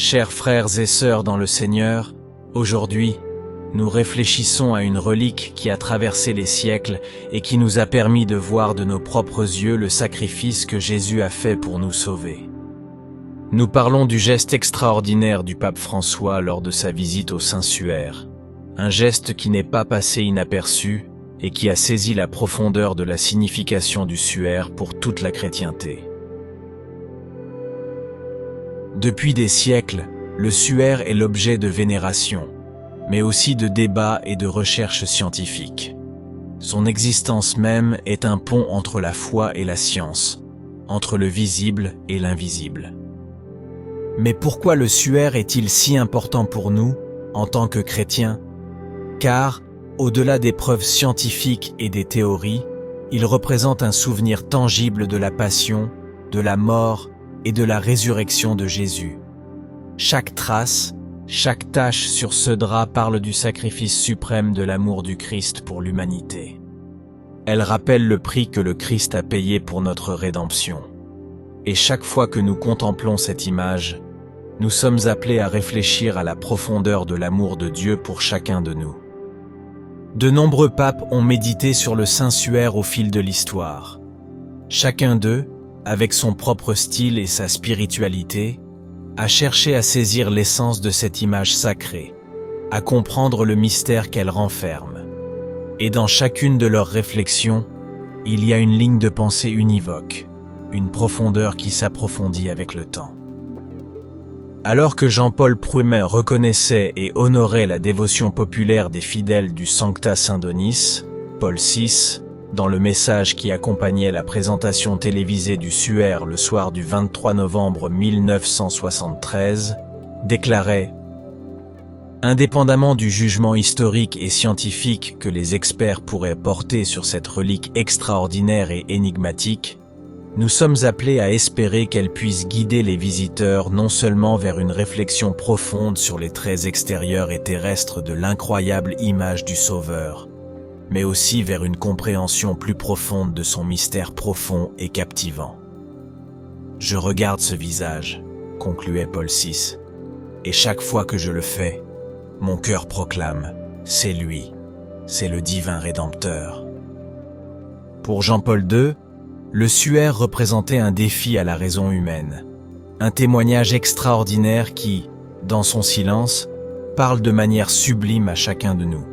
Chers frères et sœurs dans le Seigneur, aujourd'hui, nous réfléchissons à une relique qui a traversé les siècles et qui nous a permis de voir de nos propres yeux le sacrifice que Jésus a fait pour nous sauver. Nous parlons du geste extraordinaire du pape François lors de sa visite au Saint-Suaire. Un geste qui n'est pas passé inaperçu et qui a saisi la profondeur de la signification du suaire pour toute la chrétienté. Depuis des siècles, le suaire est l'objet de vénération, mais aussi de débats et de recherches scientifiques. Son existence même est un pont entre la foi et la science, entre le visible et l'invisible. Mais pourquoi le suaire est-il si important pour nous, en tant que chrétiens? Car, au-delà des preuves scientifiques et des théories, il représente un souvenir tangible de la passion, de la mort et de la résurrection de Jésus. Chaque trace, chaque tache sur ce drap parle du sacrifice suprême de l'amour du Christ pour l'humanité. Elle rappelle le prix que le Christ a payé pour notre rédemption. Et chaque fois que nous contemplons cette image, nous sommes appelés à réfléchir à la profondeur de l'amour de Dieu pour chacun de nous. De nombreux papes ont médité sur le Saint-Suaire au fil de l'histoire. Chacun d'eux, avec son propre style et sa spiritualité, a cherché à saisir l'essence de cette image sacrée, à comprendre le mystère qu'elle renferme. Et dans chacune de leurs réflexions, il y a une ligne de pensée univoque, une profondeur qui s'approfondit avec le temps. Alors que Jean-Paul Proumer reconnaissait et honorait la dévotion populaire des fidèles du Sancta Saint-Denis, Paul VI, dans le message qui accompagnait la présentation télévisée du suaire le soir du 23 novembre 1973, déclarait « Indépendamment du jugement historique et scientifique que les experts pourraient porter sur cette relique extraordinaire et énigmatique, nous sommes appelés à espérer qu'elle puisse guider les visiteurs non seulement vers une réflexion profonde sur les traits extérieurs et terrestres de l'incroyable image du Sauveur, mais aussi vers une compréhension plus profonde de son mystère profond et captivant. Je regarde ce visage, concluait Paul VI, et chaque fois que je le fais, mon cœur proclame, c'est lui, c'est le divin Rédempteur. Pour Jean-Paul II, le suaire représentait un défi à la raison humaine, un témoignage extraordinaire qui, dans son silence, parle de manière sublime à chacun de nous.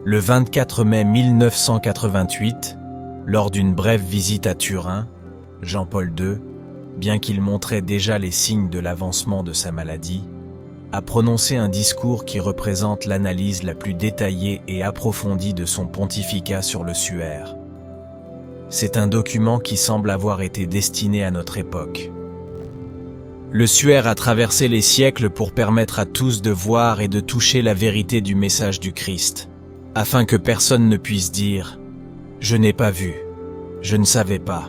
Le 24 mai 1988, lors d'une brève visite à Turin, Jean-Paul II, bien qu'il montrait déjà les signes de l'avancement de sa maladie, a prononcé un discours qui représente l'analyse la plus détaillée et approfondie de son pontificat sur le suaire. C'est un document qui semble avoir été destiné à notre époque. Le suaire a traversé les siècles pour permettre à tous de voir et de toucher la vérité du message du Christ, afin que personne ne puisse dire « Je n'ai pas vu, je ne savais pas ».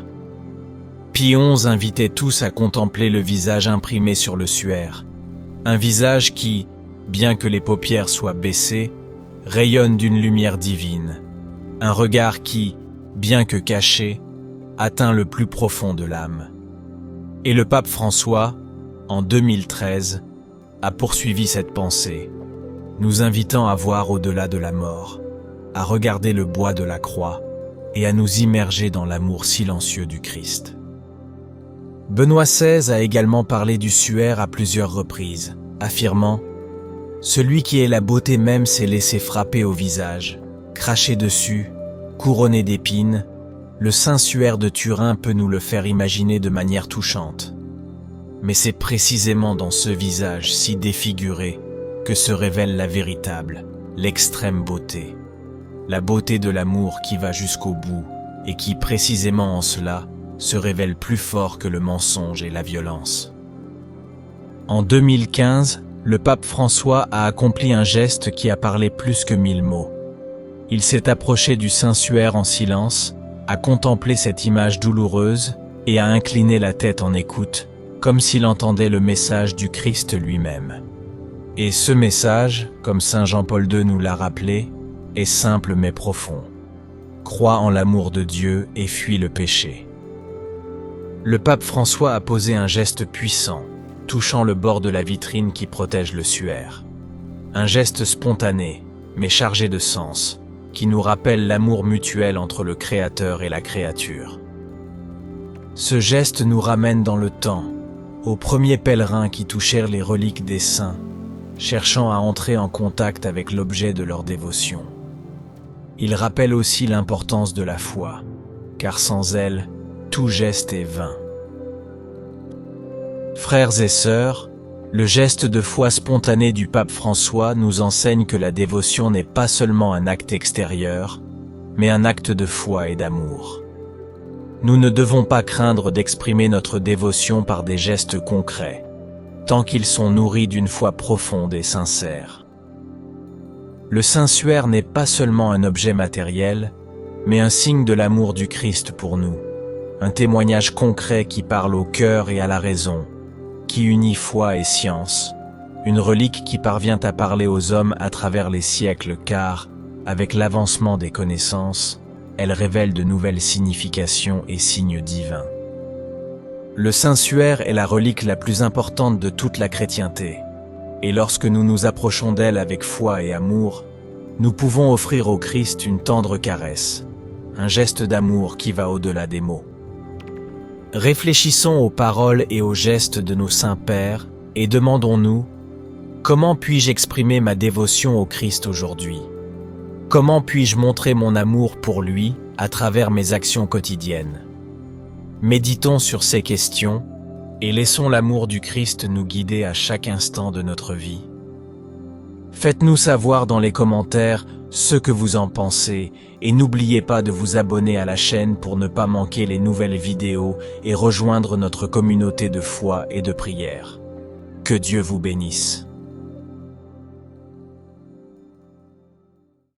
Pie XI invitait tous à contempler le visage imprimé sur le suaire, un visage qui, bien que les paupières soient baissées, rayonne d'une lumière divine, un regard qui, bien que caché, atteint le plus profond de l'âme. Et le pape François, en 2013, a poursuivi cette pensée, nous invitant à voir au-delà de la mort, à regarder le bois de la croix et à nous immerger dans l'amour silencieux du Christ. Benoît XVI a également parlé du suaire à plusieurs reprises, affirmant « Celui qui est la beauté même s'est laissé frapper au visage, cracher dessus, couronné d'épines, le Saint-Suaire de Turin peut nous le faire imaginer de manière touchante. Mais c'est précisément dans ce visage si défiguré que se révèle la véritable, l'extrême beauté. La beauté de l'amour qui va jusqu'au bout et qui, précisément en cela, se révèle plus fort que le mensonge et la violence. » En 2015, le pape François a accompli un geste qui a parlé plus que 1000 mots. Il s'est approché du Saint-Suaire en silence, a contemplé cette image douloureuse et a incliné la tête en écoute, comme s'il entendait le message du Christ lui-même. Et ce message, comme Saint Jean-Paul II nous l'a rappelé, est simple mais profond. Crois en l'amour de Dieu et fuis le péché. Le pape François a posé un geste puissant, touchant le bord de la vitrine qui protège le suaire. Un geste spontané, mais chargé de sens, qui nous rappelle l'amour mutuel entre le Créateur et la créature. Ce geste nous ramène dans le temps, aux premiers pèlerins qui touchèrent les reliques des saints, cherchant à entrer en contact avec l'objet de leur dévotion. Il rappelle aussi l'importance de la foi, car sans elle, tout geste est vain. Frères et sœurs, le geste de foi spontané du pape François nous enseigne que la dévotion n'est pas seulement un acte extérieur, mais un acte de foi et d'amour. Nous ne devons pas craindre d'exprimer notre dévotion par des gestes concrets, tant qu'ils sont nourris d'une foi profonde et sincère. Le Saint-Suaire n'est pas seulement un objet matériel, mais un signe de l'amour du Christ pour nous, un témoignage concret qui parle au cœur et à la raison, qui unit foi et science, une relique qui parvient à parler aux hommes à travers les siècles car, avec l'avancement des connaissances, elle révèle de nouvelles significations et signes divins. Le Saint-Suaire est la relique la plus importante de toute la chrétienté, et lorsque nous nous approchons d'elle avec foi et amour, nous pouvons offrir au Christ une tendre caresse, un geste d'amour qui va au-delà des mots. Réfléchissons aux paroles et aux gestes de nos saints pères et demandons-nous « Comment puis-je exprimer ma dévotion au Christ aujourd'hui ? Comment puis-je montrer mon amour pour lui à travers mes actions quotidiennes ?» Méditons sur ces questions et laissons l'amour du Christ nous guider à chaque instant de notre vie. Faites-nous savoir dans les commentaires ce que vous en pensez et n'oubliez pas de vous abonner à la chaîne pour ne pas manquer les nouvelles vidéos et rejoindre notre communauté de foi et de prière. Que Dieu vous bénisse.